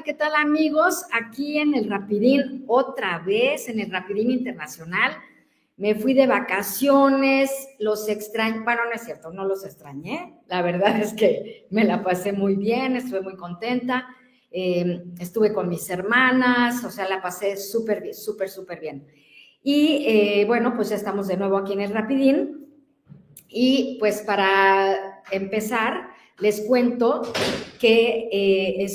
¿Qué tal amigos? Aquí en el Rapidín, otra vez en el Rapidín Internacional. Me fui de vacaciones, los extrañé, bueno, no es cierto, no los extrañé. La verdad es que me la pasé muy bien, estuve muy contenta. Estuve con mis hermanas, o sea, la pasé súper bien, súper bien. Y bueno, pues ya estamos de nuevo aquí en el Rapidín. Y pues para empezar, les cuento que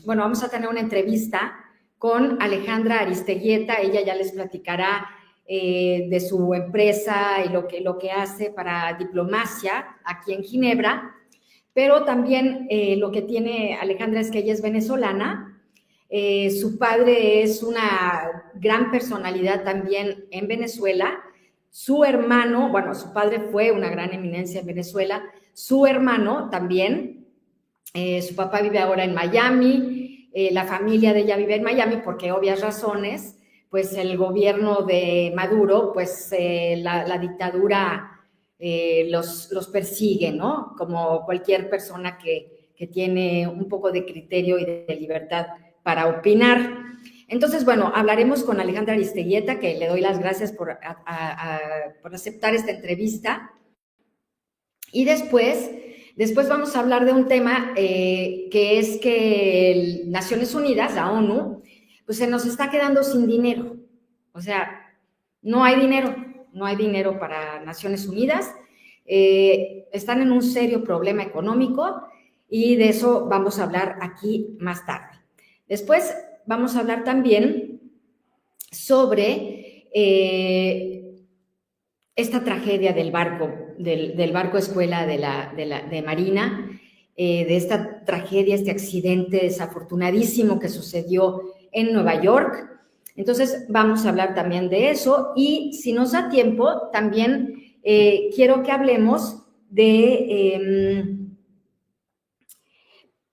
bueno, vamos a tener una entrevista con Alejandra Aristeguieta. Ella ya les platicará de su empresa y lo que hace para diplomacia aquí en Ginebra, pero también lo que tiene Alejandra es que ella es venezolana. Su padre es una gran personalidad también en Venezuela. Su hermano, bueno, su padre fue una gran eminencia en Venezuela. Su hermano también, su papá vive ahora en Miami, la familia de ella vive en Miami porque obvias razones, pues el gobierno de Maduro, pues la dictadura los persigue, ¿no? Como cualquier persona que tiene un poco de criterio y de libertad para opinar. Entonces, bueno, hablaremos con Alejandra Aristeguieta, que le doy las gracias por aceptar esta entrevista. Y después vamos a hablar de un tema que es que Naciones Unidas, la ONU, pues se nos está quedando sin dinero. O sea, no hay dinero para Naciones Unidas. Están en un serio problema económico y de eso vamos a hablar aquí más tarde. Después vamos a hablar también sobre esta tragedia del barco escuela de Marina, de esta tragedia, este accidente desafortunadísimo que sucedió en Nueva York. Entonces vamos a hablar también de eso y si nos da tiempo, también quiero que hablemos de...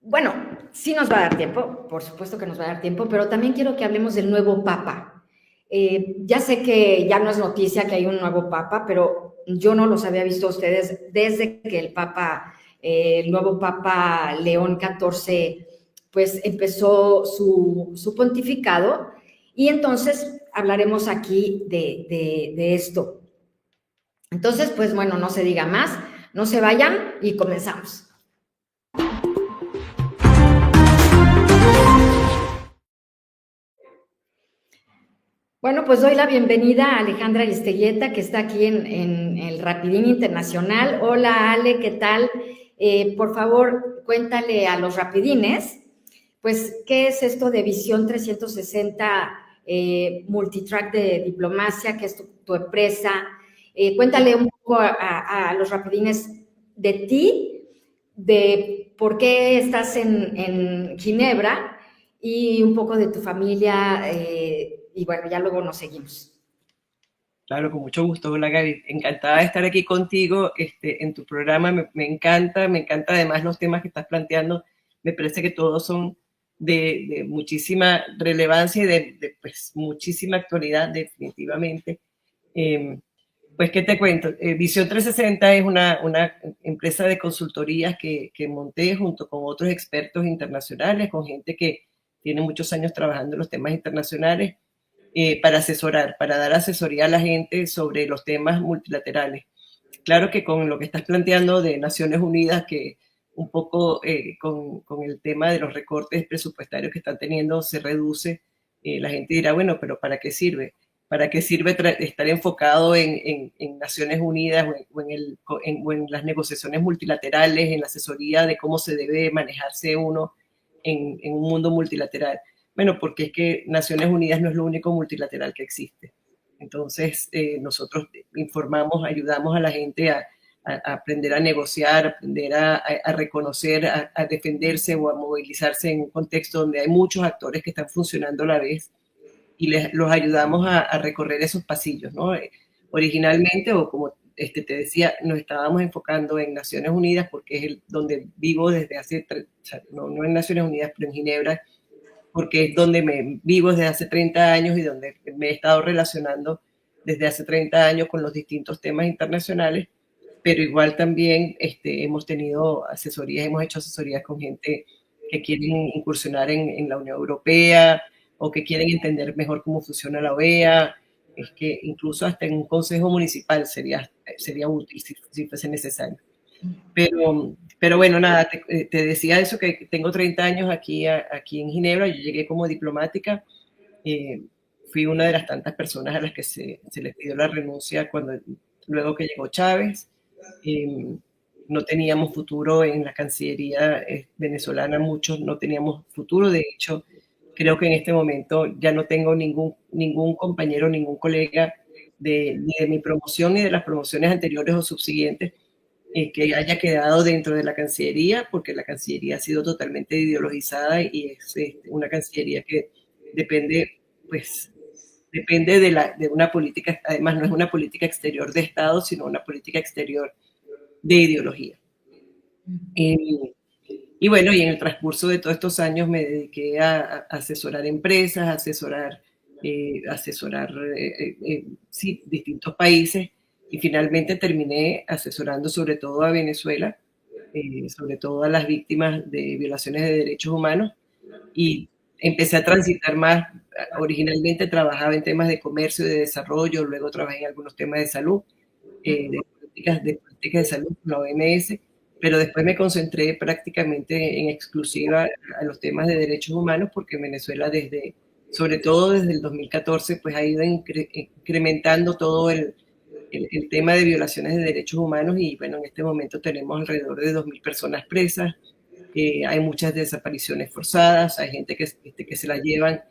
bueno, sí nos va a dar tiempo, por supuesto que nos va a dar tiempo, pero también quiero que hablemos del nuevo Papa. Ya sé que ya no es noticia que hay un nuevo Papa, pero yo no los había visto a ustedes desde que el nuevo Papa León XIV, pues empezó su pontificado, y entonces hablaremos aquí de esto. Entonces, pues bueno, no se diga más, no se vayan y comenzamos. Bueno, pues doy la bienvenida a Alejandra Aristeguieta, que está aquí en el Rapidín Internacional. Hola, Ale, ¿qué tal? Por favor, cuéntale a los rapidines, pues, ¿qué es esto de Visión 360 Multitrack de Diplomacia? ¿Qué es tu empresa? Cuéntale un poco a los rapidines de ti, de por qué estás en Ginebra y un poco de tu familia, y bueno, ya luego nos seguimos. Claro, con mucho gusto. Hola Gaby, encantada de estar aquí contigo en tu programa. Me encanta además los temas que estás planteando. Me parece que todos son de muchísima relevancia y de pues, muchísima actualidad, definitivamente. Pues, ¿qué te cuento? Visión 360 es una empresa de consultorías que monté junto con otros expertos internacionales, con gente que tiene muchos años trabajando en los temas internacionales, para asesorar, para dar asesoría a la gente sobre los temas multilaterales. Claro que con lo que estás planteando de Naciones Unidas, que un poco con el tema de los recortes presupuestarios que están teniendo se reduce, la gente dirá, bueno, pero ¿para qué sirve? ¿Para qué sirve estar enfocado en Naciones Unidas o en las negociaciones multilaterales, en la asesoría de cómo se debe manejarse uno en un mundo multilateral? Bueno, porque es que Naciones Unidas no es lo único multilateral que existe. Entonces, nosotros informamos, ayudamos a la gente a aprender a negociar, a aprender a reconocer, a defenderse o a movilizarse en un contexto donde hay muchos actores que están funcionando a la vez, y los ayudamos a recorrer esos pasillos, ¿no? Originalmente, o como te decía, nos estábamos enfocando en Naciones Unidas porque es donde vivo desde hace, o sea, no en Naciones Unidas, pero en Ginebra, porque es donde vivo desde hace 30 años y donde me he estado relacionando desde hace 30 años con los distintos temas internacionales, pero igual también hemos tenido asesorías, hemos hecho asesorías con gente que quieren incursionar en la Unión Europea o que quieren entender mejor cómo funciona la OEA. Es que incluso hasta en un consejo municipal sería útil si fuese necesario. Pero bueno, nada, te decía eso, que tengo 30 años aquí en Ginebra. Yo llegué como diplomática. Fui una de las tantas personas a las que se les pidió la renuncia luego que llegó Chávez. No teníamos futuro en la Cancillería venezolana, muchos no teníamos futuro. De hecho, creo que en este momento ya no tengo ningún compañero, ningún colega ni de mi promoción ni de las promociones anteriores o subsiguientes que haya quedado dentro de la Cancillería, porque la Cancillería ha sido totalmente ideologizada y es una Cancillería que depende de una política. Además, no es una política exterior de Estado, sino una política exterior de ideología. Y bueno, y en el transcurso de todos estos años me dediqué a asesorar empresas, asesorar distintos países, y finalmente terminé asesorando sobre todo a Venezuela, sobre todo a las víctimas de violaciones de derechos humanos, y empecé a transitar más. Originalmente trabajaba en temas de comercio y de desarrollo, luego trabajé en algunos temas de salud, de políticas de salud, la OMS, pero después me concentré prácticamente en exclusiva a los temas de derechos humanos, porque en Venezuela sobre todo desde el 2014, pues ha ido incrementando todo el tema de violaciones de derechos humanos, y bueno, en este momento tenemos alrededor de 2.000 personas presas. Hay muchas desapariciones forzadas, hay gente que se la llevan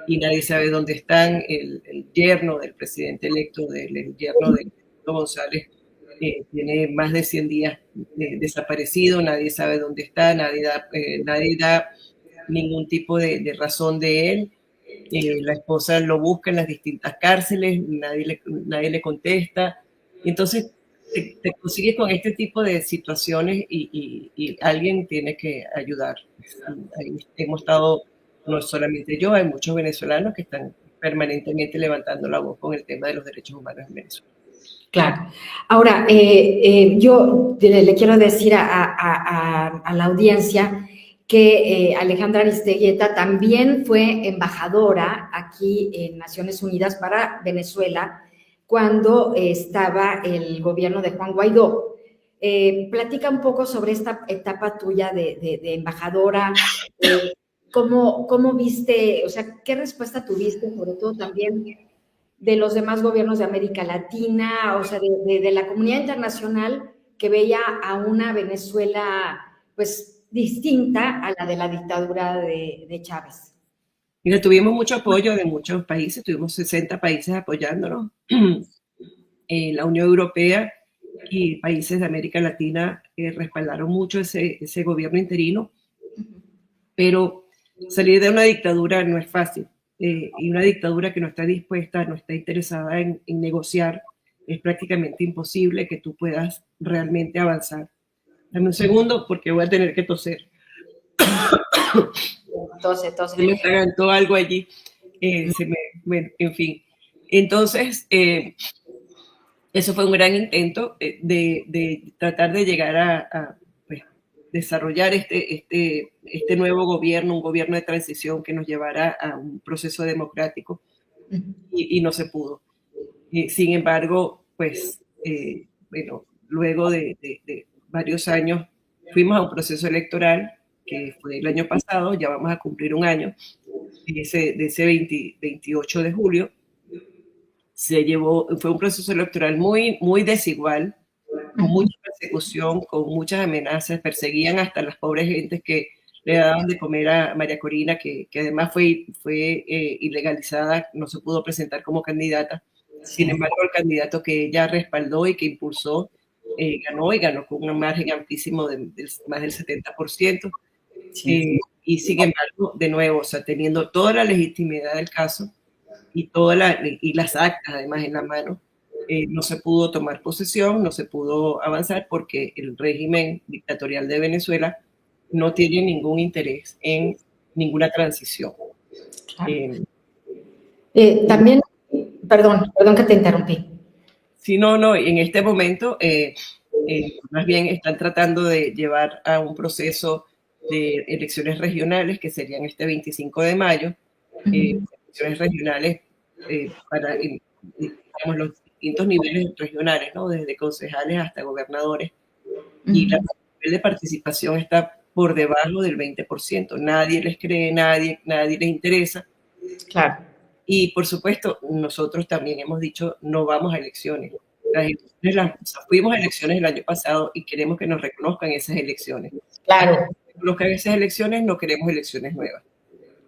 y nadie sabe dónde están. El yerno del presidente electo, el yerno de González, tiene más de 100 días desaparecido, nadie sabe dónde está, nadie da ningún tipo de razón de él. La esposa lo busca en las distintas cárceles, nadie le contesta. Entonces te consigues con este tipo de situaciones y alguien tiene que ayudar. Ahí hemos estado, no solamente yo, hay muchos venezolanos que están permanentemente levantando la voz con el tema de los derechos humanos en Venezuela. Claro. Ahora, yo le quiero decir a la audiencia que Alejandra Aristeguieta también fue embajadora aquí en Naciones Unidas para Venezuela cuando estaba el gobierno de Juan Guaidó. Platica un poco sobre esta etapa tuya de embajadora. ¿Cómo viste, o sea, qué respuesta tuviste, sobre todo también de los demás gobiernos de América Latina, o sea, de la comunidad internacional, que veía a una Venezuela, pues, distinta a la de la dictadura de Chávez? Mira, tuvimos mucho apoyo de muchos países, tuvimos 60 países apoyándonos. La Unión Europea y países de América Latina respaldaron mucho ese gobierno interino, pero salir de una dictadura no es fácil. Y una dictadura que no está dispuesta, no está interesada en negociar, es prácticamente imposible que tú puedas realmente avanzar. Dame un segundo porque voy a tener que toser. Tose. Se me atragantó algo allí. Bueno, en fin. Entonces, eso fue un gran intento de tratar de llegar a pues, desarrollar este nuevo gobierno, un gobierno de transición que nos llevara a un proceso democrático, y no se pudo. Sin embargo, pues, bueno, luego de varios años fuimos a un proceso electoral que fue el año pasado, ya vamos a cumplir un año, de ese 28 de julio. Fue un proceso electoral muy, muy desigual, con mucha persecución, con muchas amenazas. Perseguían hasta las pobres gentes que le daban de comer a María Corina, que además fue ilegalizada, no se pudo presentar como candidata. Sin embargo, el candidato que ella respaldó y que impulsó ganó con un margen amplísimo de más del 70%. Y sin embargo, de nuevo, o sea, teniendo toda la legitimidad del caso y las actas además en la mano, no se pudo tomar posesión, no se pudo avanzar, porque el régimen dictatorial de Venezuela no tiene ningún interés en ninguna transición. Claro. También, perdón que te interrumpí. Sí, no, en este momento más bien están tratando de llevar a un proceso de elecciones regionales, que serían este 25 de mayo, elecciones regionales para digamos, los distintos niveles regionales, ¿no? Desde concejales hasta gobernadores, y la nivel de participación está por debajo del 20%. Nadie les cree, nadie les interesa. Claro. Y por supuesto, nosotros también hemos dicho, no vamos a elecciones. Fuimos a elecciones el año pasado y queremos que nos reconozcan esas elecciones. Claro. Reconozcan esas elecciones, no queremos elecciones nuevas.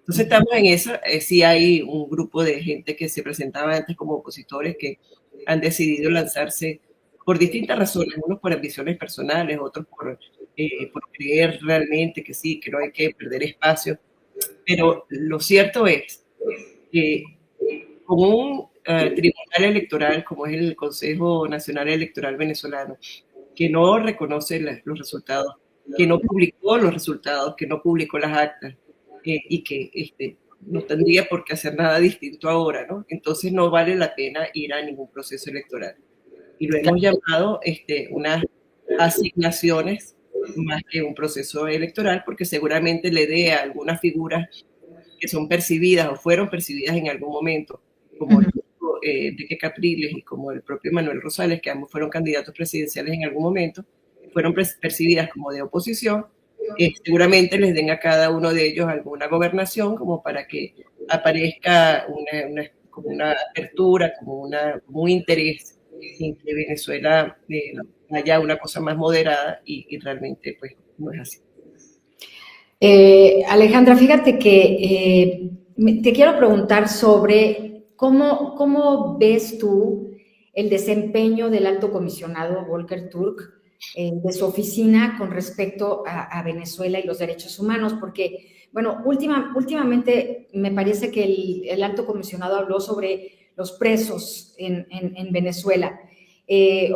Entonces estamos en esa, sí hay un grupo de gente que se presentaba antes como opositores que han decidido lanzarse por distintas razones, unos por ambiciones personales, otros por creer realmente que sí, que no hay que perder espacio. Pero lo cierto es que como un tribunal electoral, como es el Consejo Nacional Electoral Venezolano, que no reconoce los resultados, que no publicó los resultados, que no publicó las actas, y que no tendría por qué hacer nada distinto ahora, ¿no? Entonces no vale la pena ir a ningún proceso electoral. Y lo hemos llamado unas asignaciones más que un proceso electoral, porque seguramente le dé a algunas figuras que son percibidas o fueron percibidas en algún momento, como el propio Enrique Capriles y como el propio Manuel Rosales, que ambos fueron candidatos presidenciales en algún momento, fueron percibidas como de oposición, seguramente les den a cada uno de ellos alguna gobernación como para que aparezca como una apertura, como un interés en que Venezuela haya una cosa más moderada y realmente pues no es así. Alejandra, fíjate que te quiero preguntar sobre cómo ves tú el desempeño del alto comisionado Volker Turk de su oficina con respecto a Venezuela y los derechos humanos, porque, bueno, últimamente me parece que el alto comisionado habló sobre los presos en Venezuela.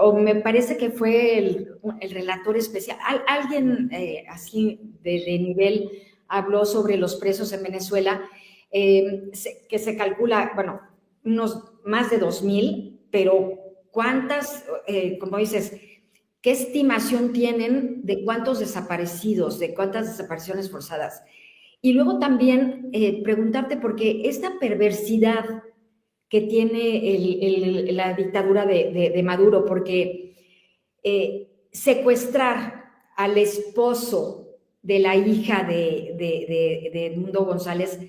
O me parece que fue el relator especial, alguien así de nivel habló sobre los presos en Venezuela, que se calcula, bueno, unos más de 2,000, pero ¿cuántas, como dices, qué estimación tienen de cuántos desaparecidos, de cuántas desapariciones forzadas? Y luego también preguntarte, porque esta perversidad que tiene la dictadura de Maduro, porque secuestrar al esposo de la hija de Edmundo González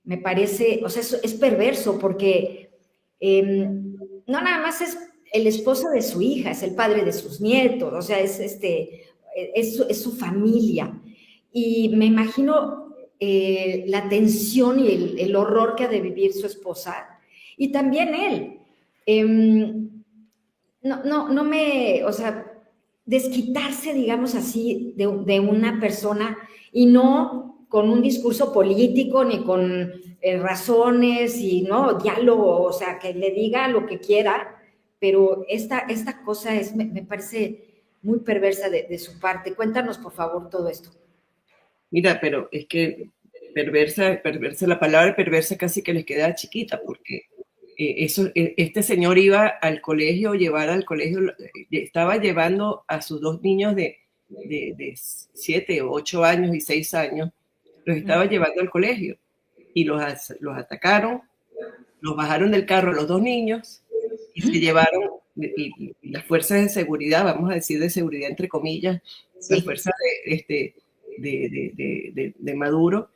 me parece, o sea, es perverso, porque no nada más es el esposo de su hija, es el padre de sus nietos, o sea, es su familia. Y me imagino la tensión y el horror que ha de vivir su esposa, y también él. No me, o sea, desquitarse, digamos así, de una persona y no con un discurso político ni con razones y no diálogo, o sea, que le diga lo que quiera, pero esta cosa me parece muy perversa de su parte. Cuéntanos, por favor, todo esto. Mira, pero es que perversa, la palabra perversa casi que les queda chiquita, porque este señor iba al colegio, estaba llevando a sus dos niños de 7, 8 años y 6 años, los estaba llevando al colegio y los atacaron, los bajaron del carro los dos niños y se llevaron, y las fuerzas de seguridad, vamos a decir de seguridad entre comillas, Sí. las fuerzas de Maduro,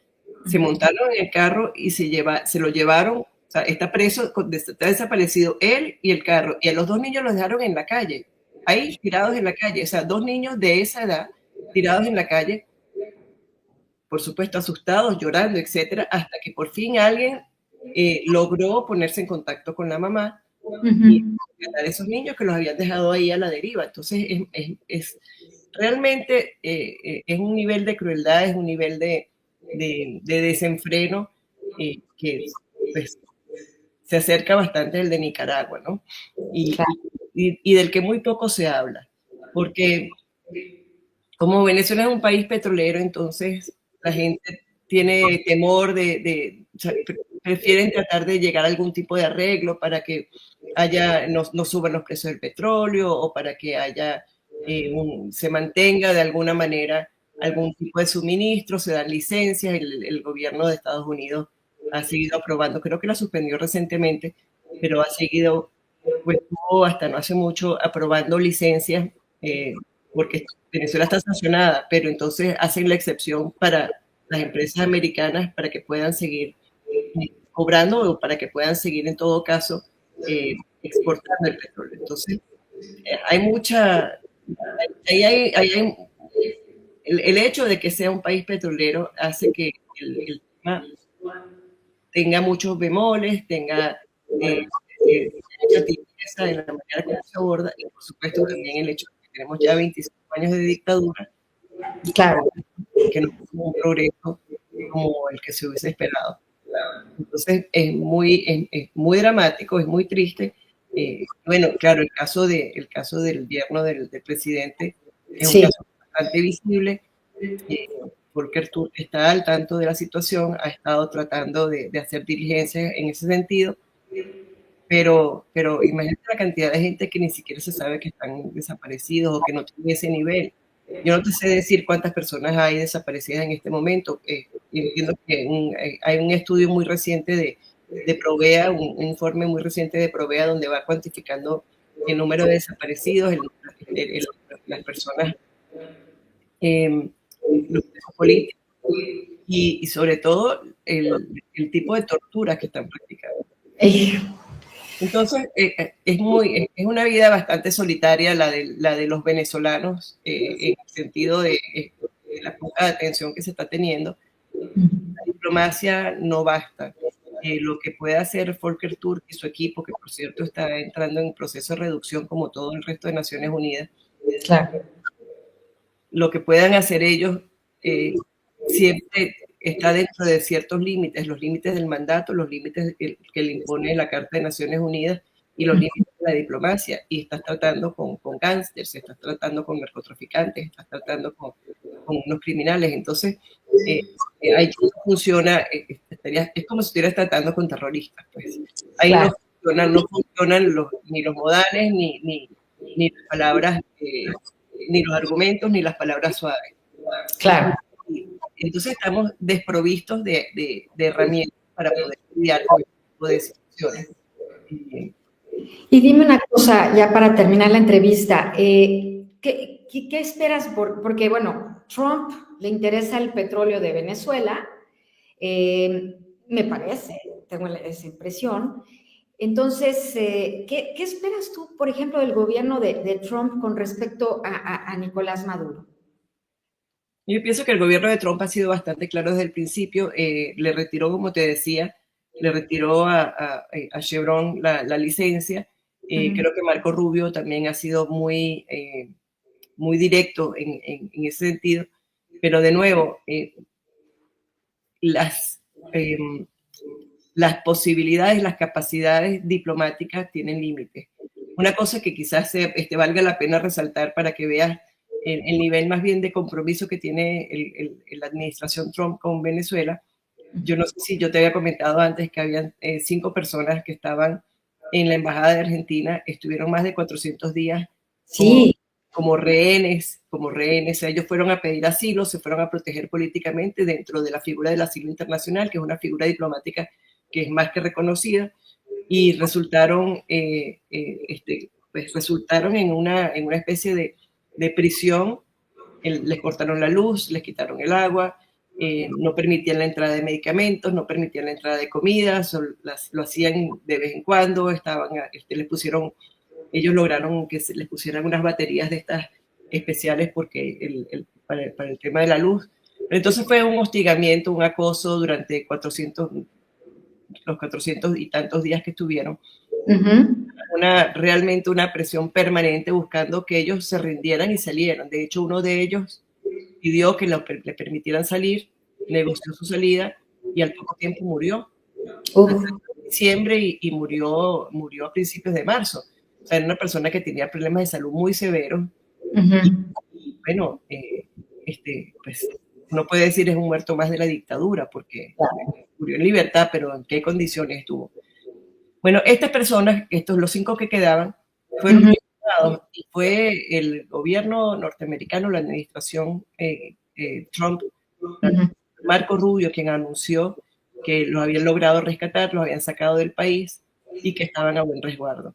se montaron en el carro y se lo llevaron. O sea, está preso, está desaparecido él y el carro. Y a los dos niños los dejaron en la calle, ahí tirados en la calle. O sea, dos niños de esa edad tirados en la calle, por supuesto asustados, llorando, etcétera, hasta que por fin alguien logró ponerse en contacto con la mamá y rescatar a esos niños que los habían dejado ahí a la deriva. Entonces, realmente es un nivel de crueldad, es un nivel de desenfreno que pues, se acerca bastante al de Nicaragua, ¿no? Y del que muy poco se habla, porque como Venezuela es un país petrolero, entonces la gente tiene temor o sea, prefieren tratar de llegar a algún tipo de arreglo para que no suban los precios del petróleo o para que se mantenga de alguna manera algún tipo de suministro, se dan licencias, el gobierno de Estados Unidos ha seguido aprobando, creo que la suspendió recientemente, pero ha seguido, pues estuvo hasta no hace mucho aprobando licencias, porque Venezuela está sancionada, pero entonces hacen la excepción para las empresas americanas para que puedan seguir cobrando o para que puedan seguir en todo caso exportando el petróleo. Entonces, hay mucha, el hecho de que sea un país petrolero hace que el tema tenga muchos bemoles, tenga mucha tibieza en la manera como se aborda, y por supuesto también el hecho de que tenemos ya 25 años de dictadura, Claro. que no hubo un progreso como el que se hubiese esperado. Entonces es muy dramático, es muy triste. Bueno, claro, el caso del yerno del presidente es un caso bastante visible. Volker Turk está al tanto de la situación, ha estado tratando de hacer diligencias en ese sentido, pero imagínate la cantidad de gente que ni siquiera se sabe que están desaparecidos o que no tienen ese nivel. Yo no te sé decir cuántas personas hay desaparecidas en este momento. Entiendo que hay un estudio muy reciente de Provea, un informe muy reciente de Provea donde va cuantificando el número de desaparecidos, las personas, los presos políticos y sobre todo el tipo de torturas que están practicando. Entonces, es una vida bastante solitaria la de los venezolanos, en el sentido de la poca atención que se está teniendo. La diplomacia no basta. Lo que puede hacer Volker Turk y su equipo, que por cierto está entrando en proceso de reducción como todo el resto de Naciones Unidas, claro. Lo que puedan hacer ellos siempre está dentro de ciertos límites, los límites del mandato, los límites que le impone la Carta de Naciones Unidas y los límites de la diplomacia. Y estás tratando con gángsters, estás tratando con narcotraficantes, estás tratando con unos criminales. Entonces, ahí funciona, es como si estuvieras tratando con terroristas. Pues. Ahí claro. no funcionan ni los modales, ni las palabras, ni los argumentos, ni las palabras suaves. Claro. Entonces estamos desprovistos de herramientas para poder lidiar con este tipo de situaciones. Y dime una cosa, ya para terminar la entrevista, ¿qué esperas? Porque, bueno, Trump le interesa el petróleo de Venezuela, me parece, tengo esa impresión. Entonces, ¿qué esperas tú, por ejemplo, del gobierno de Trump con respecto a Nicolás Maduro? Yo pienso que el gobierno de Trump ha sido bastante claro desde el principio. Le retiró, como te decía, le retiró a Chevron la licencia. Creo que Marco Rubio también ha sido muy directo en ese sentido. Pero de nuevo, las posibilidades, las capacidades diplomáticas tienen límites. Una cosa que quizás valga la pena resaltar para que veas el nivel más bien de compromiso que tiene la administración Trump con Venezuela. Yo no sé si yo te había comentado antes que habían 5 personas que estaban en la embajada de Argentina, estuvieron más de 400 días como rehenes, ellos fueron a pedir asilo, se fueron a proteger políticamente dentro de la figura del asilo internacional, que es una figura diplomática que es más que reconocida, y resultaron, resultaron en una especie de prisión. Les cortaron la luz, les quitaron el agua, no permitían la entrada de medicamentos, no permitían la entrada de comida, lo hacían de vez en cuando, ellos lograron que se les pusieran unas baterías de estas especiales porque para el tema de la luz. Entonces fue un hostigamiento, un acoso durante los 400 y tantos días que estuvieron. Realmente una presión permanente buscando que ellos se rindieran y salieran. De hecho, uno de ellos pidió que le permitieran salir, negoció su salida y al poco tiempo murió. En diciembre y murió a principios de marzo. O sea, era una persona que tenía problemas de salud muy severos. Y bueno, pues no puede decir es un muerto más de la dictadura porque murió en libertad, pero ¿en qué condiciones estuvo? Bueno, estas personas, los 5 que quedaban, fueron juzgados y fue el gobierno norteamericano, la administración Trump, Ujú. Marco Rubio, quien anunció que los habían logrado rescatar, los habían sacado del país y que estaban a buen resguardo.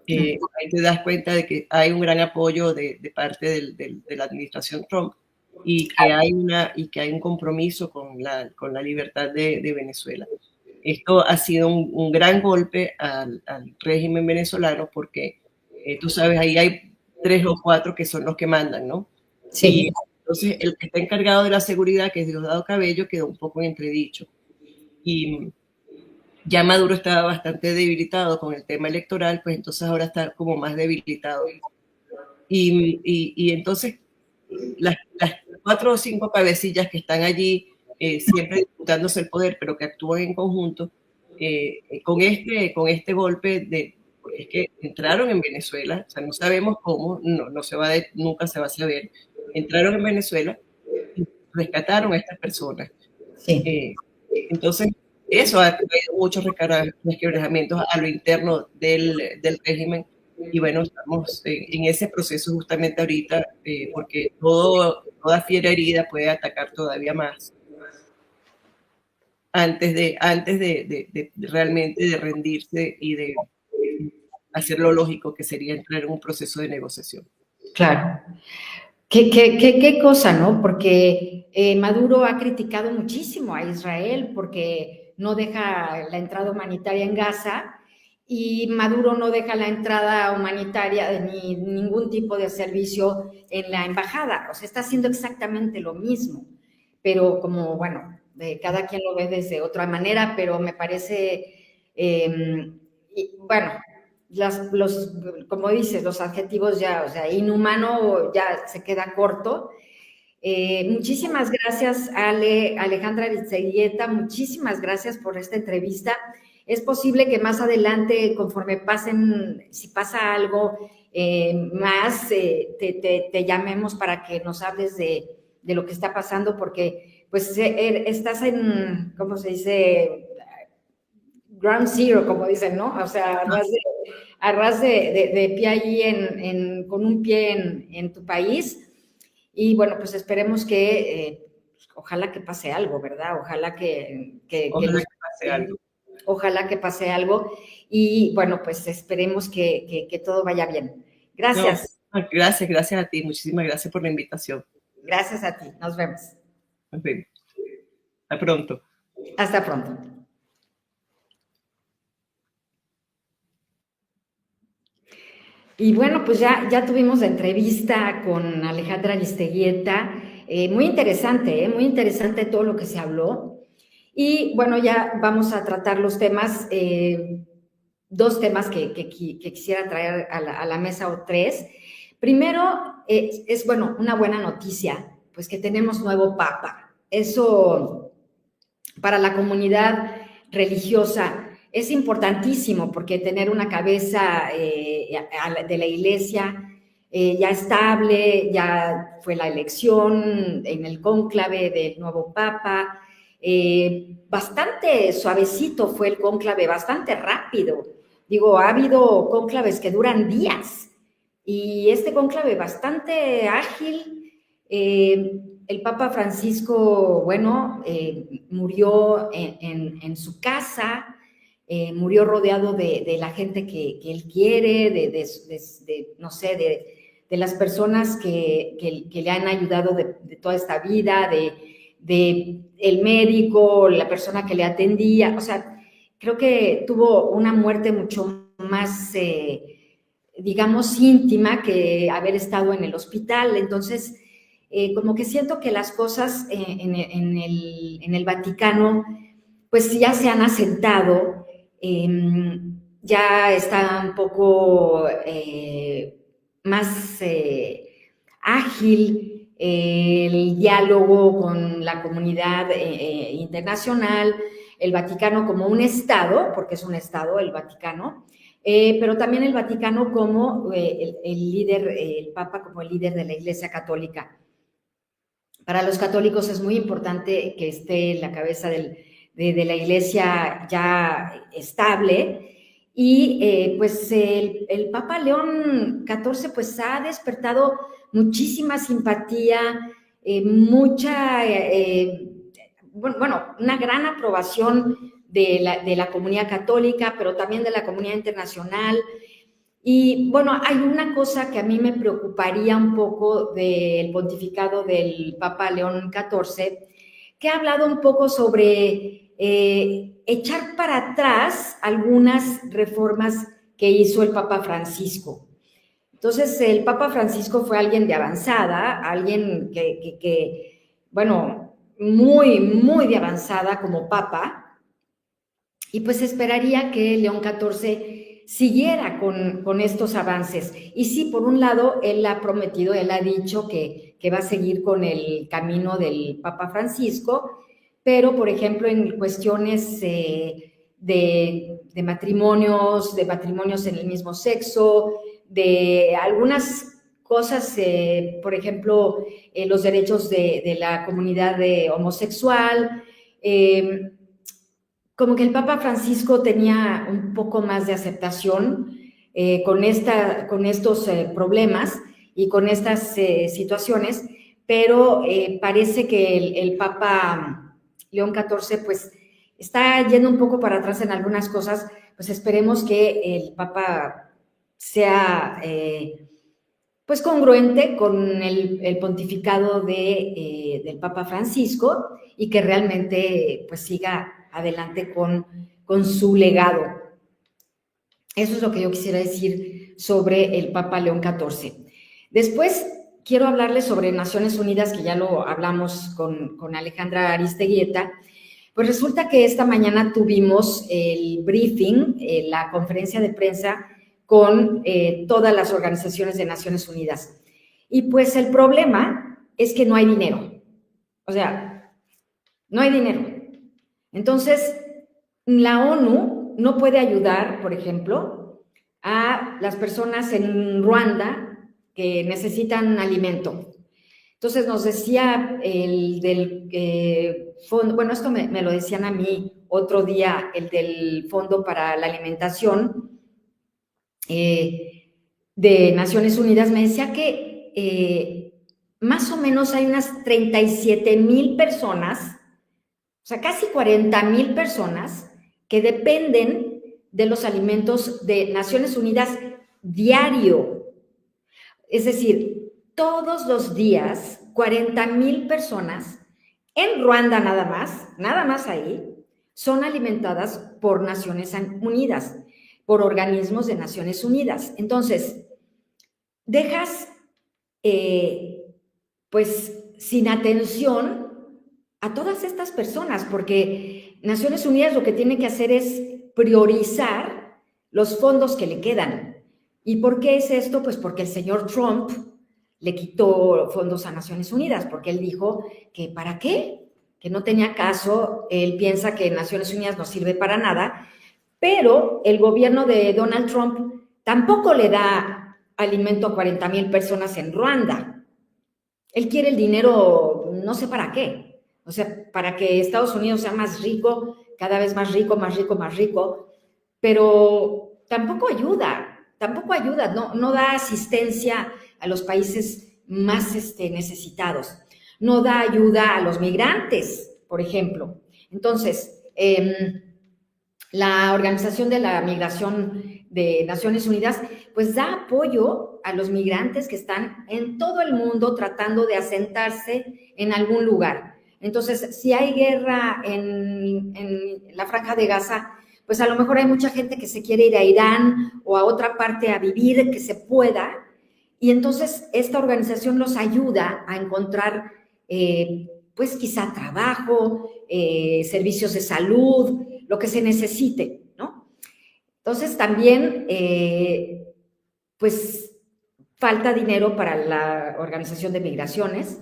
Ahí te das cuenta de que hay un gran apoyo de parte de la administración Trump y que hay un compromiso con la libertad de Venezuela. Esto ha sido un gran golpe al régimen venezolano porque tú sabes, ahí hay 3 o 4 que son los que mandan, ¿no? Sí. Y entonces el que está encargado de la seguridad, que es Diosdado Cabello, quedó un poco en entredicho. Y ya Maduro estaba bastante debilitado con el tema electoral, pues entonces ahora está como más debilitado. Y entonces las 4 o 5 cabecillas que están allí siempre disputándose el poder, pero que actúan en conjunto, con este golpe porque es que entraron en Venezuela, o sea, no sabemos cómo, nunca se va a saber, entraron en Venezuela y rescataron a estas personas. Sí. Entonces, eso ha traído muchos resquebrajamientos a lo interno del régimen. Y bueno, estamos en ese proceso justamente ahorita, porque toda fiera herida puede atacar todavía más antes de realmente de rendirse y de hacer lo lógico, que sería entrar en un proceso de negociación. Claro. ¿Qué cosa, no? Porque Maduro ha criticado muchísimo a Israel porque no deja la entrada humanitaria en Gaza y Maduro no deja la entrada humanitaria ni ningún tipo de servicio en la embajada. O sea, está haciendo exactamente lo mismo, pero como, bueno, cada quien lo ve desde otra manera, pero me parece, bueno, como dices, los adjetivos ya, o sea, inhumano ya se queda corto. Muchísimas gracias, Alejandra Aristeguieta, muchísimas gracias por esta entrevista. Es posible que más adelante, conforme si pasa algo más, te llamemos para que nos hables de lo que está pasando, porque pues estás en, ¿cómo se dice? Ground zero, como dicen, ¿no? O sea, a ras de pie allí con un pie en tu país. Y bueno, pues esperemos que, ojalá que pase algo, ¿verdad? Ojalá Ojalá que pase algo. Ojalá que pase algo. Y bueno, pues esperemos que todo vaya bien. Gracias. No, gracias a ti. Muchísimas gracias por la invitación. Gracias a ti. Nos vemos. Nos vemos. Hasta pronto. Hasta pronto. Y bueno, pues ya tuvimos la entrevista con Alejandra Aristeguieta, muy interesante todo lo que se habló. Y bueno, ya vamos a tratar los temas, 2 temas que quisiera traer a la mesa, o 3. Primero, bueno, una buena noticia, pues que tenemos nuevo Papa. Eso para la comunidad religiosa es importantísimo, porque tener una cabeza de la Iglesia ya estable, ya fue la elección en el cónclave del nuevo Papa, bastante suavecito fue el cónclave, bastante rápido. Digo, ha habido cónclaves que duran días, y este cónclave bastante ágil. El Papa Francisco, bueno, murió en su casa, murió rodeado de la gente que él quiere, no sé, de las personas que le han ayudado de toda esta vida, de el médico, la persona que le atendía. O sea, creo que tuvo una muerte mucho más, digamos, íntima que haber estado en el hospital. Entonces, como que siento que las cosas en el Vaticano pues ya se han asentado, ya está un poco más ágil el diálogo con la comunidad internacional, el Vaticano como un Estado, porque es un Estado el Vaticano, pero también el Vaticano como el líder, el Papa como el líder de la Iglesia Católica. Para los católicos es muy importante que esté en la cabeza de la Iglesia ya estable. Y pues el Papa León XIV pues ha despertado muchísima simpatía una gran aprobación de la comunidad católica, pero también de la comunidad internacional. Y bueno, hay una cosa que a mí me preocuparía un poco del pontificado del Papa León XIV, que ha hablado un poco sobre echar para atrás algunas reformas que hizo el Papa Francisco. Entonces, el Papa Francisco fue alguien de avanzada, alguien bueno, muy, muy de avanzada como Papa, y pues esperaría que León XIV siguiera con estos avances. Y sí, por un lado, él ha prometido, él ha dicho que va a seguir con el camino del Papa Francisco, pero, por ejemplo, en cuestiones de matrimonios en el mismo sexo, de algunas cosas, por ejemplo, los derechos de la comunidad homosexual, como que el Papa Francisco tenía un poco más de aceptación con estos problemas y con estas situaciones, pero parece que el Papa León XIV pues está yendo un poco para atrás en algunas cosas. Pues esperemos que el Papa sea pues congruente con el pontificado del Papa Francisco y que realmente pues siga adelante con su legado. Eso es lo que yo quisiera decir sobre el Papa León XIV. Después quiero hablarles sobre Naciones Unidas, que ya lo hablamos con Alejandra Aristeguieta. Pues resulta que esta mañana tuvimos el briefing, la conferencia de prensa con todas las organizaciones de Naciones Unidas. Y pues el problema es que no hay dinero. O sea, no hay dinero. Entonces, la ONU no puede ayudar, por ejemplo, a las personas en Ruanda que necesitan alimento. Entonces nos decía el del fondo, bueno, esto me lo decían a mí otro día, el del Fondo para la Alimentación de Naciones Unidas, me decía que más o menos hay unas 37,000 personas, o sea, casi 40,000 personas que dependen de los alimentos de Naciones Unidas diario. Es decir, todos los días, 40,000 personas en Ruanda nada más ahí, son alimentadas por Naciones Unidas, por organismos de Naciones Unidas. Entonces, dejas pues sin atención a todas estas personas, porque Naciones Unidas lo que tiene que hacer es priorizar los fondos que le quedan. ¿Y por qué es esto? Pues porque el señor Trump le quitó fondos a Naciones Unidas, porque él dijo que ¿para qué? Que no tenía caso. Él piensa que Naciones Unidas no sirve para nada, pero el gobierno de Donald Trump tampoco le da alimento a 40,000 personas en Ruanda. Él quiere el dinero, no sé para qué, o sea, para que Estados Unidos sea más rico, cada vez más rico, más rico, más rico, pero tampoco ayuda, no da asistencia a los países más necesitados, no da ayuda a los migrantes, por ejemplo. Entonces, la Organización de la Migración de Naciones Unidas, pues da apoyo a los migrantes que están en todo el mundo tratando de asentarse en algún lugar. Entonces, si hay guerra en la Franja de Gaza, pues a lo mejor hay mucha gente que se quiere ir a Irán o a otra parte a vivir, que se pueda, y entonces esta organización los ayuda a encontrar, pues quizá trabajo, servicios de salud, lo que se necesite, ¿no? Entonces también, pues, falta dinero para la Organización de Migraciones,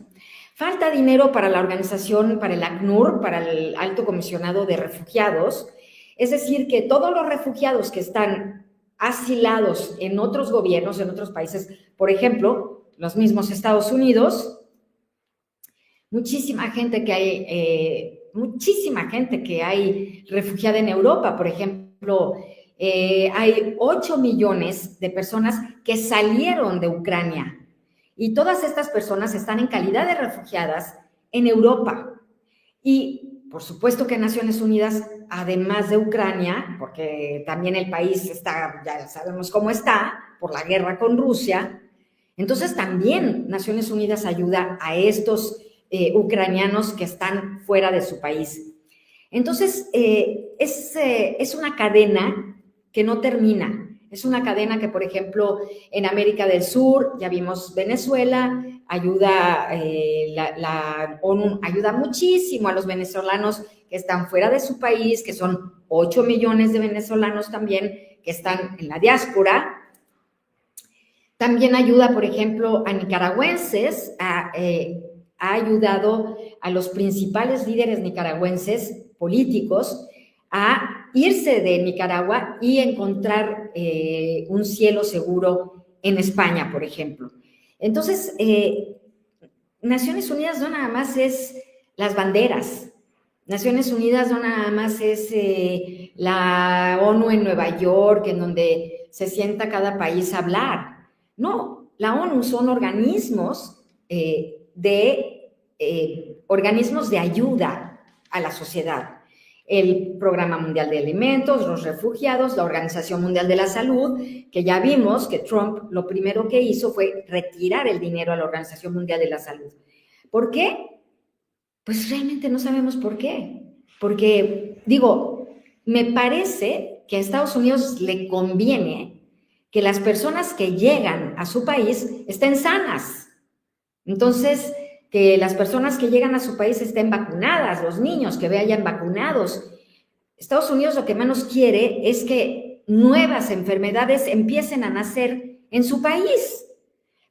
falta dinero para la organización, para el ACNUR, para el Alto Comisionado de Refugiados, es decir, que todos los refugiados que están asilados en otros gobiernos, en otros países, por ejemplo, los mismos Estados Unidos, muchísima gente que hay refugiada en Europa, por ejemplo, hay 8 millones de personas que salieron de Ucrania Y todas estas personas están en calidad de refugiadas en Europa. Y por supuesto que Naciones Unidas, además de Ucrania, porque también el país está, ya sabemos cómo está, por la guerra con Rusia, entonces también Naciones Unidas ayuda a estos ucranianos que están fuera de su país. Entonces, es una cadena que no termina. Es una cadena que, por ejemplo, en América del Sur, ya vimos Venezuela, ayuda, la ONU ayuda muchísimo a los venezolanos que están fuera de su país, que son 8 millones de venezolanos también, que están en la diáspora. También ayuda, por ejemplo, a nicaragüenses, ha ayudado a los principales líderes nicaragüenses políticos a irse de Nicaragua y encontrar un cielo seguro en España, por ejemplo. Entonces, Naciones Unidas no nada más es las banderas, Naciones Unidas no nada más es la ONU en Nueva York, en donde se sienta cada país a hablar. No, la ONU son organismos organismos de ayuda a la sociedad. El Programa Mundial de Alimentos, los refugiados, la Organización Mundial de la Salud, que ya vimos que Trump lo primero que hizo fue retirar el dinero a la Organización Mundial de la Salud. ¿Por qué? Pues realmente no sabemos por qué. Porque, digo, me parece que a Estados Unidos le conviene que las personas que llegan a su país estén sanas. Entonces, que las personas que llegan a su país estén vacunadas, los niños que vayan vacunados. Estados Unidos lo que menos quiere es que nuevas enfermedades empiecen a nacer en su país.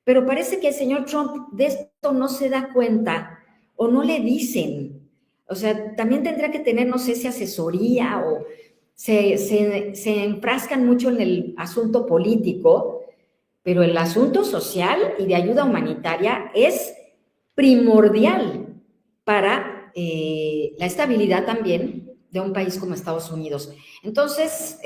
Pero parece que el señor Trump de esto no se da cuenta o no le dicen. O sea, también tendrá que tener, no sé si asesoría o se enfrascan mucho en el asunto político, pero el asunto social y de ayuda humanitaria es primordial para la estabilidad también de un país como Estados Unidos. Entonces,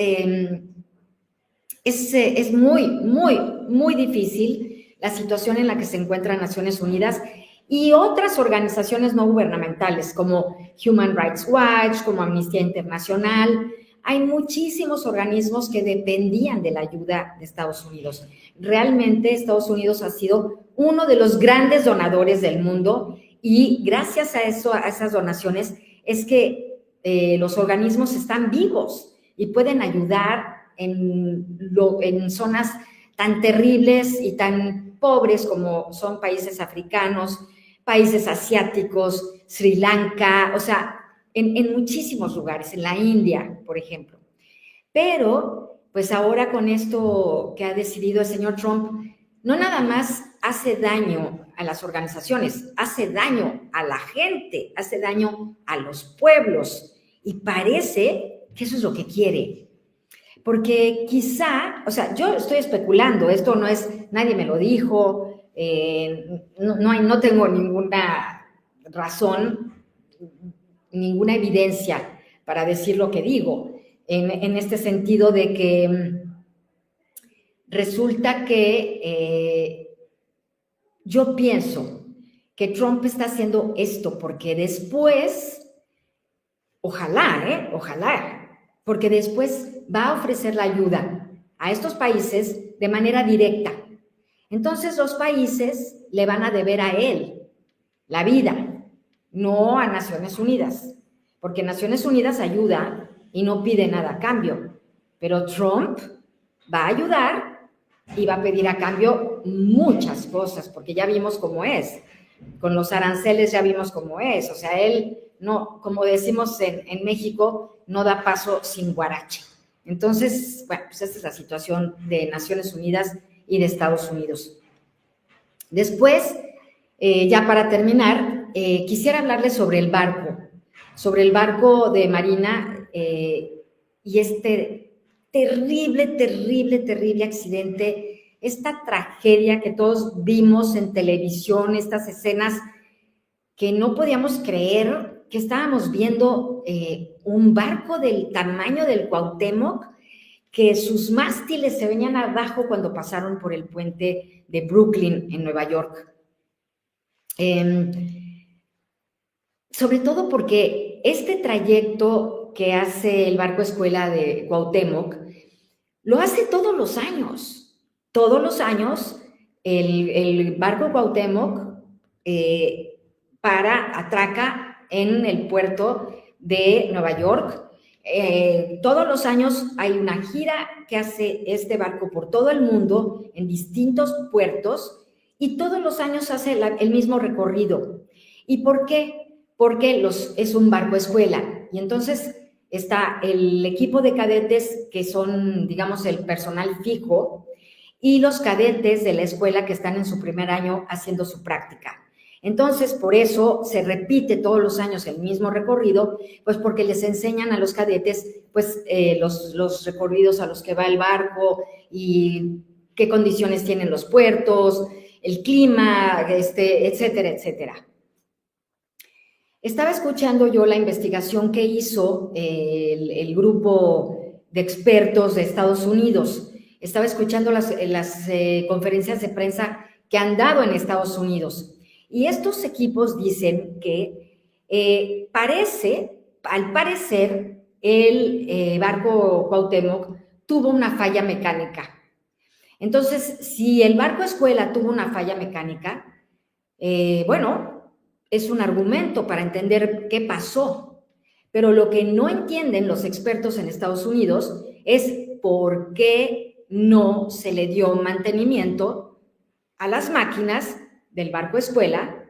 es muy, muy, muy difícil la situación en la que se encuentra Naciones Unidas y otras organizaciones no gubernamentales como Human Rights Watch, como Amnistía Internacional. Hay muchísimos organismos que dependían de la ayuda de Estados Unidos. Realmente Estados Unidos ha sido uno de los grandes donadores del mundo y gracias a eso, a esas donaciones, es que los organismos están vivos y pueden ayudar en zonas tan terribles y tan pobres como son países africanos, países asiáticos, Sri Lanka, o sea, en muchísimos lugares, en la India, por ejemplo. Pero, pues ahora con esto que ha decidido el señor Trump, no nada más hace daño a las organizaciones, hace daño a la gente, hace daño a los pueblos, y parece que eso es lo que quiere. Porque quizá, o sea, yo estoy especulando, esto no es, nadie me lo dijo, no tengo ninguna razón, ninguna evidencia para decir lo que digo, en este sentido de que resulta que yo pienso que Trump está haciendo esto porque después, ojalá, porque después va a ofrecer la ayuda a estos países de manera directa. Entonces los países le van a deber a él la vida, no a Naciones Unidas, porque Naciones Unidas ayuda y no pide nada a cambio, pero Trump va a ayudar y va a pedir a cambio muchas cosas, porque ya vimos cómo es, con los aranceles ya vimos cómo es, o sea, él no, como decimos en México, no da paso sin guarache. Entonces, bueno, pues esta es la situación de Naciones Unidas y de Estados Unidos. Después, ya para terminar, quisiera hablarles sobre el barco de Marina y este terrible accidente, esta tragedia que todos vimos en televisión, estas escenas que no podíamos creer que estábamos viendo un barco del tamaño del Cuauhtémoc que sus mástiles se venían abajo cuando pasaron por el puente de Brooklyn en Nueva York. Sobre todo porque este trayecto que hace el barco escuela de Cuauhtémoc lo hace todos los años. Todos los años el barco Cuauhtémoc atraca en el puerto de Nueva York. Todos los años hay una gira que hace este barco por todo el mundo en distintos puertos y todos los años hace el mismo recorrido. ¿Y por qué? Porque es un barco escuela y entonces está el equipo de cadetes que son, digamos, el personal fijo y los cadetes de la escuela que están en su primer año haciendo su práctica. Entonces, por eso se repite todos los años el mismo recorrido, pues porque les enseñan a los cadetes pues los recorridos a los que va el barco y qué condiciones tienen los puertos, el clima, etcétera, etcétera. Estaba escuchando yo la investigación que hizo el grupo de expertos de Estados Unidos. Estaba escuchando las conferencias de prensa que han dado en Estados Unidos. Y estos equipos dicen que al parecer, el barco Cuauhtémoc tuvo una falla mecánica. Entonces, si el barco escuela tuvo una falla mecánica, bueno, es un argumento para entender qué pasó. Pero lo que no entienden los expertos en Estados Unidos es por qué no se le dio mantenimiento a las máquinas del barco escuela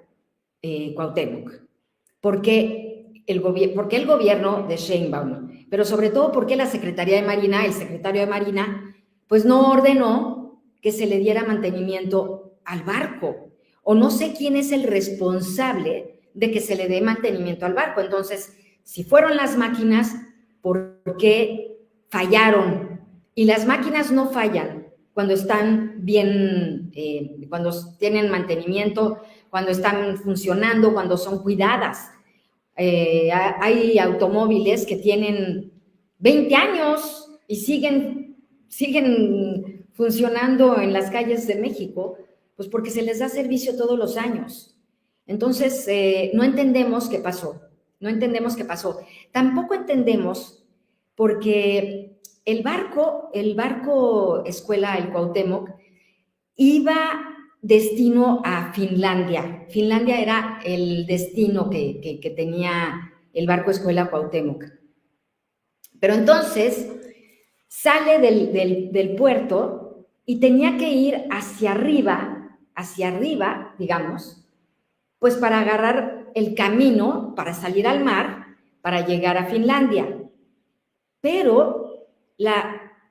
Cuauhtémoc. ¿Por qué el gobierno de Sheinbaum? Pero sobre todo, ¿por qué la Secretaría de Marina, el secretario de Marina, pues no ordenó que se le diera mantenimiento al barco? O no sé quién es el responsable de que se le dé mantenimiento al barco. Entonces, si fueron las máquinas, ¿por qué fallaron? Y las máquinas no fallan cuando están bien, cuando tienen mantenimiento, cuando están funcionando, cuando son cuidadas. Hay automóviles que tienen 20 años y siguen funcionando en las calles de México, pues porque se les da servicio todos los años. Entonces, no entendemos qué pasó, Tampoco entendemos porque el barco escuela, el Cuauhtémoc, iba destino a Finlandia. Finlandia era el destino que tenía el barco escuela Cuauhtémoc. Pero entonces sale del puerto y tenía que ir hacia arriba, digamos, pues para agarrar el camino, para salir al mar, para llegar a Finlandia. Pero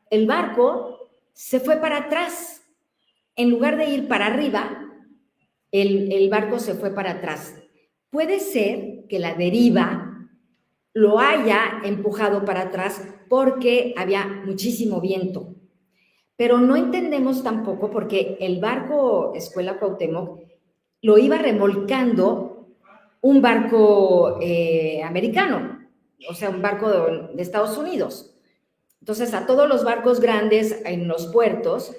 el barco se fue para atrás. En lugar de ir para arriba, el barco se fue para atrás. Puede ser que la deriva lo haya empujado para atrás porque había muchísimo viento. Pero no entendemos tampoco porque el barco escuela Cuauhtémoc lo iba remolcando un barco americano, o sea, un barco de Estados Unidos. Entonces, a todos los barcos grandes en los puertos,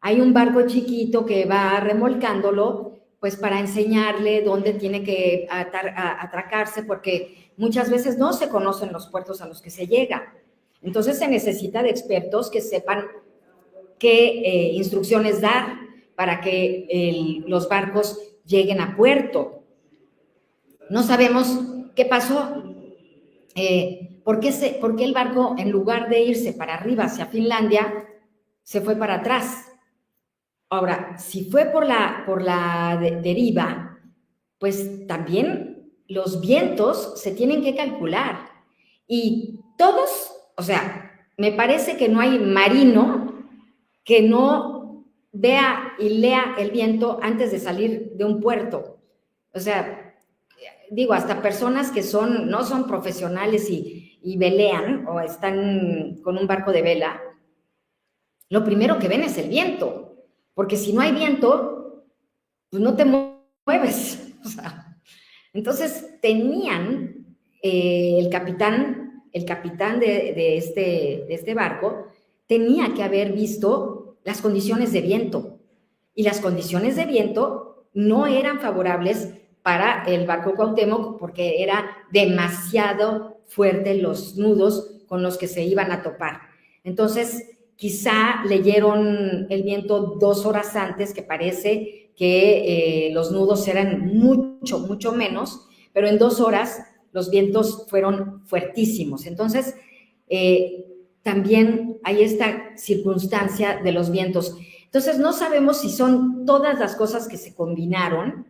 hay un barco chiquito que va remolcándolo, pues para enseñarle dónde tiene que atracarse, porque muchas veces no se conocen los puertos a los que se llega. Entonces, se necesita de expertos que sepan qué instrucciones dar para que los barcos lleguen a puerto. No sabemos qué pasó. ¿Por qué el barco, en lugar de irse para arriba hacia Finlandia, se fue para atrás? Ahora, si fue por la deriva, pues también los vientos se tienen que calcular. Y todos, o sea, me parece que no hay marino que no vea y lea el viento antes de salir de un puerto. O sea, digo, hasta personas que no son profesionales y velean o están con un barco de vela, lo primero que ven es el viento, porque si no hay viento, pues no te mueves. O sea, entonces el capitán de este barco, tenía que haber visto las condiciones de viento. Y las condiciones de viento no eran favorables para el barco Cuauhtémoc porque era demasiado fuerte los nudos con los que se iban a topar. Entonces, quizá leyeron el viento 2 horas antes, que parece que los nudos eran mucho menos, pero en 2 horas los vientos fueron fuertísimos. Entonces, también hay esta circunstancia de los vientos. Entonces, no sabemos si son todas las cosas que se combinaron,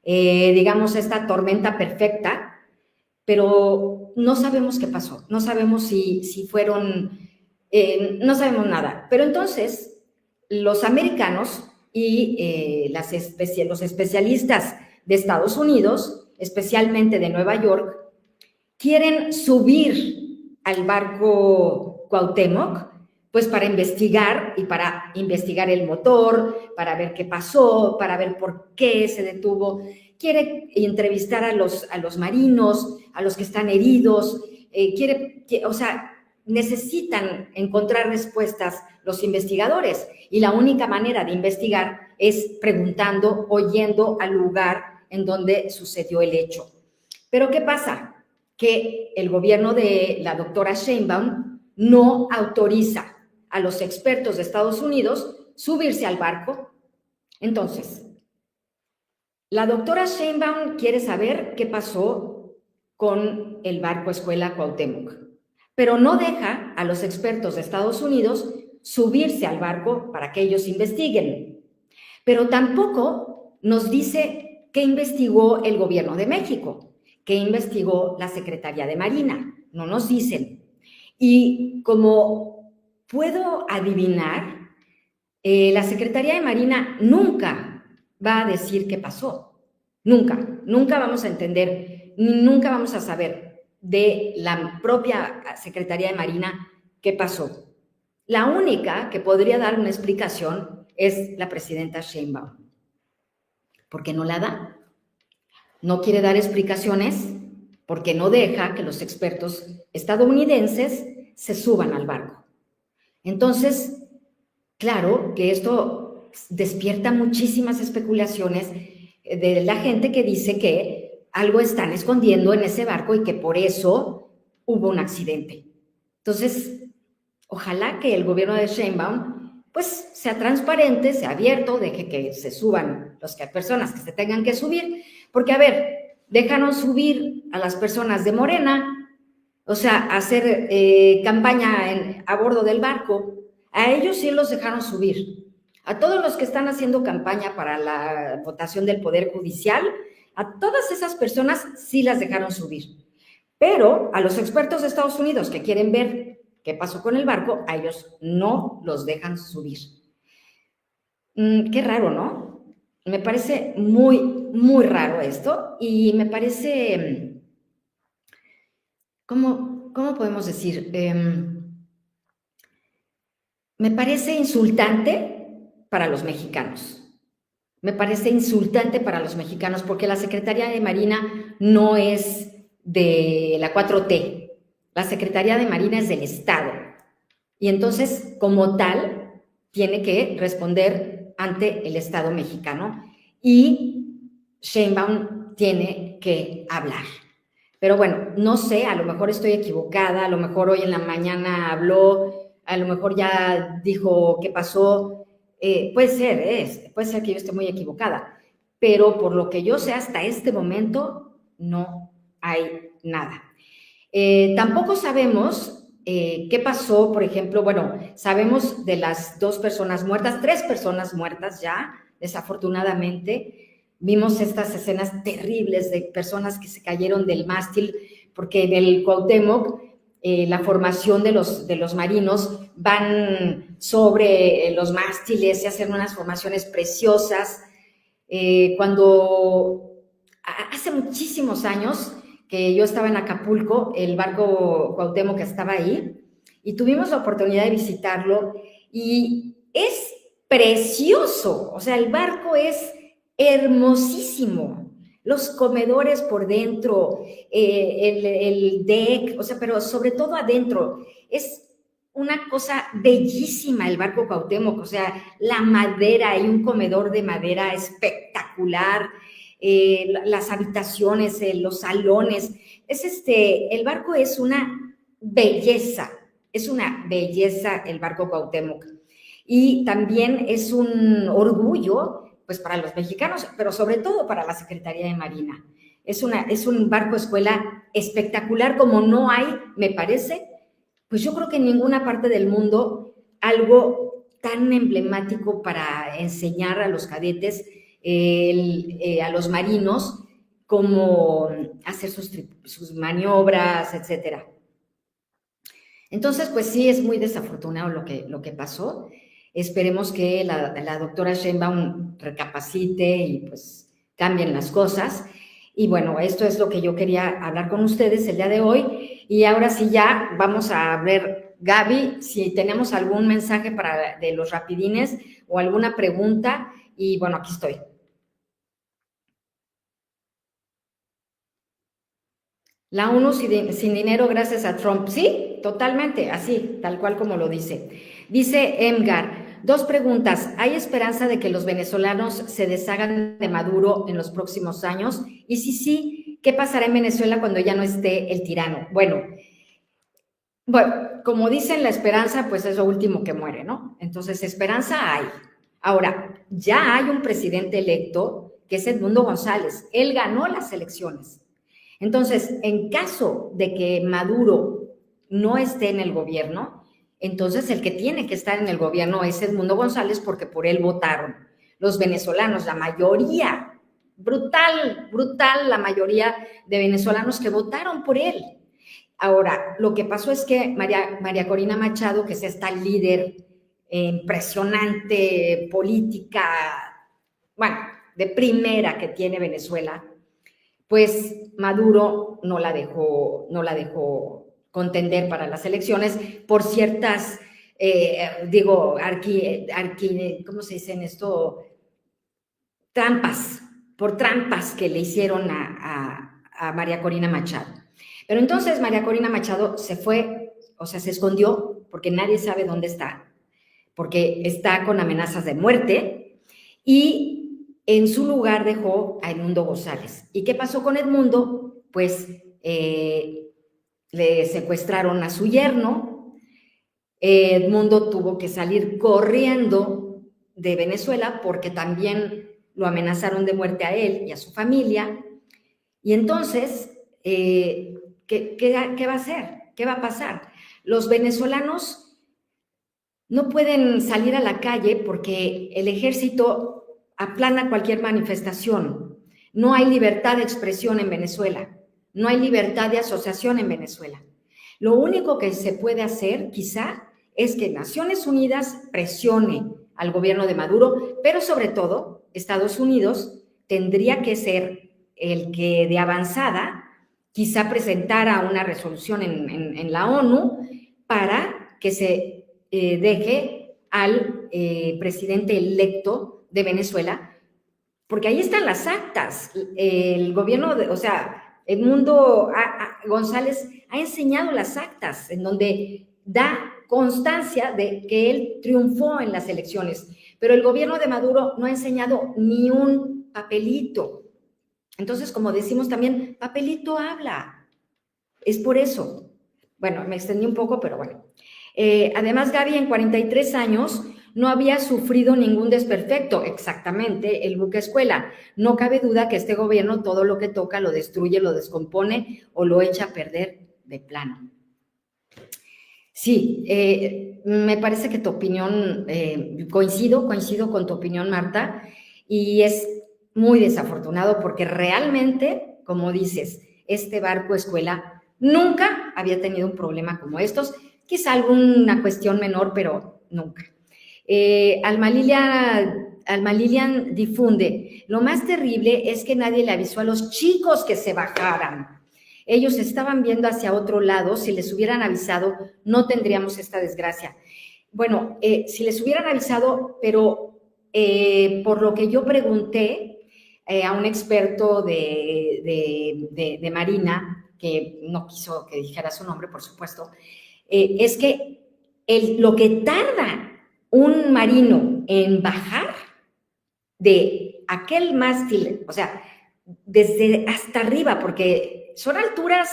digamos, esta tormenta perfecta, pero no sabemos qué pasó, no sabemos si fueron, no sabemos nada. Pero entonces, los americanos y los especialistas de Estados Unidos, especialmente de Nueva York, quieren subir al barco Cuauhtémoc, pues para investigar el motor, para ver qué pasó, para ver por qué se detuvo. Quiere entrevistar a los marinos, a los que están heridos, necesitan encontrar respuestas los investigadores, y la única manera de investigar es preguntando o yendo al lugar en donde sucedió el hecho. Pero ¿qué pasa? Que el gobierno de la doctora Sheinbaum no autoriza a los expertos de Estados Unidos subirse al barco. Entonces, la doctora Sheinbaum quiere saber qué pasó con el barco Escuela Cuauhtémoc, pero no deja a los expertos de Estados Unidos subirse al barco para que ellos investiguen. Pero tampoco nos dice qué investigó el gobierno de México, qué investigó la Secretaría de Marina. No nos dicen. Y como puedo adivinar, la Secretaría de Marina nunca va a decir qué pasó. Nunca vamos a entender, nunca vamos a saber de la propia Secretaría de Marina qué pasó. La única que podría dar una explicación es la presidenta Sheinbaum. ¿Por qué no la da? No quiere dar explicaciones porque no deja que los expertos estadounidenses se suban al barco. Entonces, claro que esto despierta muchísimas especulaciones de la gente que dice que algo están escondiendo en ese barco y que por eso hubo un accidente. Entonces, ojalá que el gobierno de Sheinbaum pues sea transparente, sea abierto, deje que se suban las personas que se tengan que subir, porque a ver, déjanos subir a las personas de Morena, o sea, hacer campaña a bordo del barco. A ellos sí los dejaron subir. A todos los que están haciendo campaña para la votación del Poder Judicial, a todas esas personas sí las dejaron subir. Pero a los expertos de Estados Unidos que quieren ver qué pasó con el barco, a ellos no los dejan subir. Qué raro, ¿no? Me parece muy raro esto, y me parece, ¿cómo podemos decir? Me parece insultante para los mexicanos. Me parece insultante para los mexicanos porque la Secretaría de Marina no es de la 4T. La Secretaría de Marina es del Estado. Y entonces, como tal, tiene que responder ante el Estado mexicano, y Sheinbaum tiene que hablar. Pero bueno, no sé, a lo mejor estoy equivocada, a lo mejor hoy en la mañana habló, a lo mejor ya dijo qué pasó. Puede ser que yo esté muy equivocada, pero por lo que yo sé hasta este momento no hay nada. Tampoco sabemos qué pasó, por ejemplo, bueno, sabemos de las 2 personas muertas, 3 personas muertas ya, desafortunadamente. Vimos estas escenas terribles de personas que se cayeron del mástil, porque en el Cuauhtémoc la formación de los marinos van sobre los mástiles, se hacen unas formaciones preciosas. Cuando hace muchísimos años que yo estaba en Acapulco, el barco Cuauhtémoc estaba ahí, y tuvimos la oportunidad de visitarlo, y es precioso, o sea, el barco es hermosísimo, los comedores por dentro, el deck, o sea, pero sobre todo adentro, es una cosa bellísima el barco Cuauhtémoc, o sea, la madera, hay un comedor de madera espectacular, las habitaciones, los salones, el barco es una belleza el barco Cuauhtémoc. Y también es un orgullo, pues para los mexicanos, pero sobre todo para la Secretaría de Marina. Es un barco escuela espectacular, como no hay, me parece, pues yo creo que en ninguna parte del mundo algo tan emblemático para enseñar a los cadetes, a los marinos, como hacer sus maniobras, etcétera. Entonces, pues sí, es muy desafortunado lo que pasó. Esperemos que la doctora Sheinbaum recapacite y pues cambien las cosas. Y bueno, esto es lo que yo quería hablar con ustedes el día de hoy. Y ahora sí ya vamos a ver, Gaby, si tenemos algún mensaje de los rapidines o alguna pregunta. Y bueno, aquí estoy. La ONU sin dinero gracias a Trump. Sí, totalmente, así, tal cual como lo dice. Dice Emgar, 2 preguntas. ¿Hay esperanza de que los venezolanos se deshagan de Maduro en los próximos años? Y si sí, ¿qué pasará en Venezuela cuando ya no esté el tirano? Bueno, como dicen, la esperanza pues es lo último que muere, ¿no? Entonces, esperanza hay. Ahora, ya hay un presidente electo que es Edmundo González. Él ganó las elecciones. Entonces, en caso de que Maduro no esté en el gobierno, entonces el que tiene que estar en el gobierno es Edmundo González porque por él votaron los venezolanos, la mayoría, brutal la mayoría de venezolanos que votaron por él. Ahora, lo que pasó es que María Corina Machado, que es esta líder impresionante, política, bueno, de primera que tiene Venezuela, pues Maduro no la dejó contender para las elecciones por ciertas, ¿cómo se dice en esto? Por trampas que le hicieron a María Corina Machado. Pero entonces María Corina Machado se fue, o sea, se escondió porque nadie sabe dónde está, porque está con amenazas de muerte, y en su lugar dejó a Edmundo González. ¿Y qué pasó con Edmundo? Pues le secuestraron a su yerno. Edmundo tuvo que salir corriendo de Venezuela porque también lo amenazaron de muerte a él y a su familia. Y entonces, ¿qué va a hacer? ¿Qué va a pasar? Los venezolanos no pueden salir a la calle porque el ejército aplana cualquier manifestación. No hay libertad de expresión en Venezuela. No hay libertad de asociación en Venezuela. Lo único que se puede hacer, quizá, es que Naciones Unidas presione al gobierno de Maduro, pero sobre todo, Estados Unidos tendría que ser el que de avanzada quizá presentara una resolución en la ONU para que se deje al presidente electo de Venezuela, porque ahí están las actas. El gobierno, Edmundo González ha enseñado las actas en donde da constancia de que él triunfó en las elecciones, pero el gobierno de Maduro no ha enseñado ni un papelito. Entonces, como decimos también, papelito habla. Es por eso. Bueno, me extendí un poco, pero bueno. Además, Gaby, en 43 años no había sufrido ningún desperfecto, exactamente, el buque escuela. No cabe duda que este gobierno todo lo que toca lo destruye, lo descompone o lo echa a perder de plano. Sí, me parece que tu opinión, coincido con tu opinión, Marta, y es muy desafortunado porque realmente, como dices, este barco escuela nunca había tenido un problema como estos, quizá alguna cuestión menor, pero nunca. Alma Lilian difunde, lo más terrible es que nadie le avisó a los chicos que se bajaran. Ellos estaban viendo hacia otro lado, si les hubieran avisado, no tendríamos esta desgracia. Bueno, si les hubieran avisado, pero por lo que yo pregunté a un experto de Marina, que no quiso que dijera su nombre, por supuesto, es que lo que tarda un marino en bajar de aquel mástil, o sea, desde hasta arriba, porque son alturas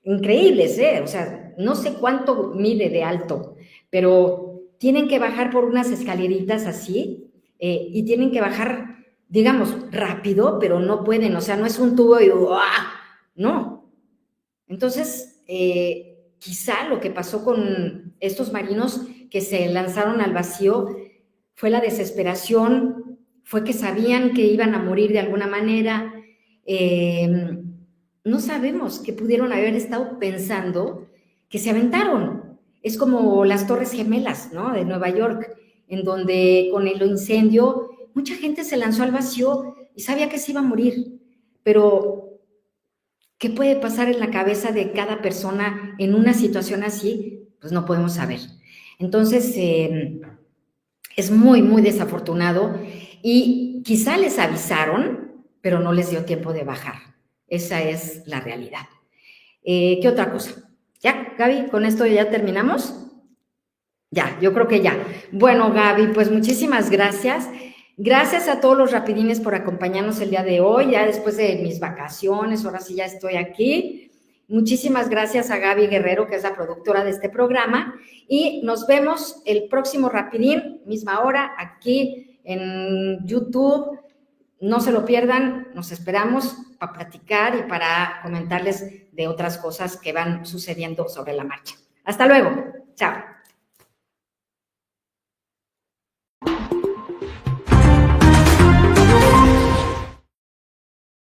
increíbles, o sea, no sé cuánto mide de alto, pero tienen que bajar por unas escaleritas así, y tienen que bajar, digamos, rápido, pero no pueden, o sea, no es un tubo y ¡ah! No. Entonces, quizá lo que pasó con estos marinos que se lanzaron al vacío fue la desesperación, fue que sabían que iban a morir de alguna manera, no sabemos qué pudieron haber estado pensando, que se aventaron. Es como las Torres Gemelas, ¿no? De Nueva York, en donde con el incendio mucha gente se lanzó al vacío y sabía que se iba a morir, pero ¿qué puede pasar en la cabeza de cada persona en una situación así? Pues no podemos saber. Entonces, es muy, muy desafortunado y quizá les avisaron, pero no les dio tiempo de bajar. Esa es la realidad. ¿Qué otra cosa? ¿Ya, Gaby? ¿Con esto ya terminamos? Ya, yo creo que ya. Bueno, Gaby, pues muchísimas gracias. Gracias a todos los rapidines por acompañarnos el día de hoy, ya después de mis vacaciones, ahora sí ya estoy aquí. Muchísimas gracias a Gaby Guerrero, que es la productora de este programa, y nos vemos el próximo rapidín, misma hora, aquí en YouTube. No se lo pierdan, nos esperamos para platicar y para comentarles de otras cosas que van sucediendo sobre la marcha. Hasta luego, chao.